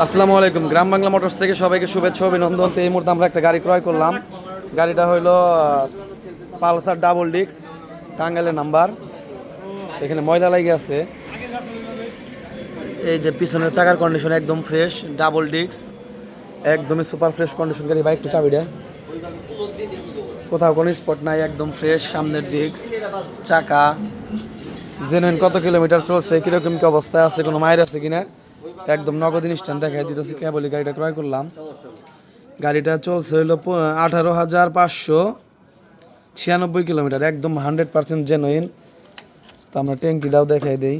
আসসালামু আলাইকুম। গ্রাম বাংলা মোটরস থেকে সবাইকে শুভেচ্ছা অভিনন্দন। তো এই মুহূর্তে আমরা একটা গাড়ি ক্রয় করলাম। গাড়িটা হইলো পালসার ডাবল ডিস্ক, টাঙ্গাইলের নাম্বার। এখানে ময়লা লাগে আছে। এই যে পিছনের চাকার কন্ডিশন একদম ফ্রেশ, ডাবল ডিস্ক একদমই সুপার ফ্রেশ কন্ডিশন। গাড়ি বাইক একটু চাবিটা, কোথাও কোনো স্পট নাই, একদম ফ্রেশ। সামনের ডিস্ক, চাকা জেনুইন। কত কিলোমিটার চলছে, কীরকম কি অবস্থায় আছে, কোনো মায়ের আছে কিনা একদম নগদ ইনস্ট্যান্ট দেখাই দিতেছি। কেবলই গাড়িটা ক্রয় করলাম। গাড়িটা চলছে হইলো 18,596 কিলোমিটার, একদম 100% জেনুইন। তো আমরা ট্যাঙ্কিটাও দেখাই দিই,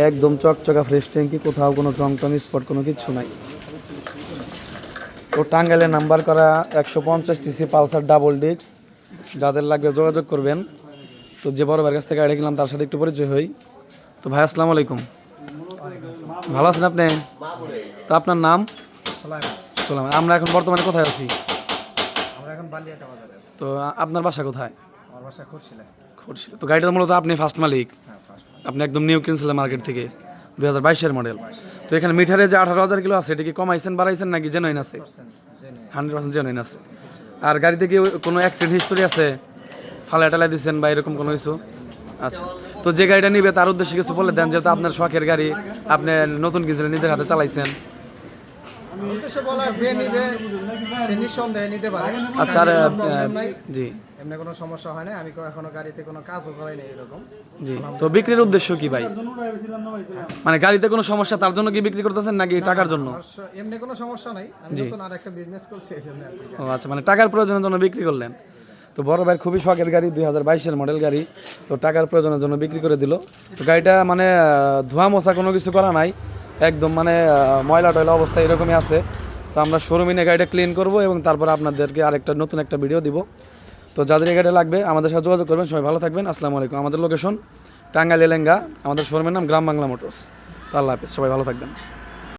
একদম চকচকা ফ্রেশ ট্যাঙ্কি, কোথাও কোনো রং টং স্পট কোনো কিছু নাই। তো টাঙ্গাইলের নাম্বার করা 150 সিসি পালসার ডাবল ডিস্ক। যাদের লাগবে যোগাযোগ করবেন। তো যে বড় ভাইয়ের কাছ থেকে গাড়ি কিনলাম তার সাথে একটু পরিচয় হই। তো ভাই আসসালামু আলাইকুম, ভালো আছেন আপনি? তো আপনার নাম? সোলাইমান। আমরা এখন বর্তমানে কোথায় আছি? আমরা এখন বালিয়াটা বাজারে আছি। তো আপনার বাসা কোথায়? আমার বাসা খুরশিলা। খুরশিলা। তো গাড়িটা মূলত আপনি ফার্স্ট মালিক? হ্যাঁ, ফার্স্ট। আপনি একদম নিউ কিনছিলেন মার্কেট থেকে, 2022-এর মডেল। তো এখানে মিটারে যে 18,000 কিলো আছে, এটা কি কমাইছেন বাড়াইছেন নাকি জেনুইন আছে? 100% জেনুইন আছে। আর গাড়িতে কি কোনো অ্যাক্সিডেন্ট হিস্টোরি আছে, ফালা টালা দিচ্ছেন বা এরকম কোনো কিছু? আচ্ছা। তো যে গাড়িটা নিবে তার উদ্দেশ্যে কিছু বলে দেন, যেহেতু আপনার শখের গাড়ি, আপনি নতুন কিনছিলেন, নিজের হাতে চালাইছেন। উদ্দেশ্য বলার, যে নিবে সে নিঃসন্দেহে নিতে পারে। আচ্ছা। আর জি, এমনি কোনো সমস্যা হয় না। আমি এখনো গাড়িতে কোনো কাজও করাই নাই এরকম। জি। তো বিক্রির উদ্দেশ্য কি ভাই? মানে গাড়িতে কোনো সমস্যা তার জন্য কি বিক্রি করতেছেন নাকি টাকার জন্য? এমনি কোনো সমস্যা নাই, আমি নতুন আর একটা বিজনেস করছি এই জন্য আর কি। ও আচ্ছা, মানে টাকার প্রয়োজনের জন্য বিক্রি করলেন। তো বড় ভাই খুবই শখের গাড়ি, 2022-এর মডেল গাড়ি। তো টাকার প্রয়োজনের জন্য বিক্রি করে দিল। তো গাড়িটা মানে ধোয়া মোছা কোনো কিছু করা নাই, একদম মানে ময়লা টয়লা অবস্থা এরকমই আছে। তো আমরা শোরুমে নিয়ে গাড়িটা ক্লিন করব এবং তারপর আপনাদেরকে আরেকটা নতুন একটা ভিডিও দিব। তো যাদের এই গাড়িটা লাগবে আমাদের সাথে যোগাযোগ করবেন। সবাই ভালো থাকবেন। আসসালামু আলাইকুম। আমাদের লোকেশন টাঙ্গাইল এলেঙ্গা, আমাদের শোরুমের নাম গ্রাম বাংলা মোটরস। তো আল্লাহ হাফেজ, সবাই ভালো থাকবেন।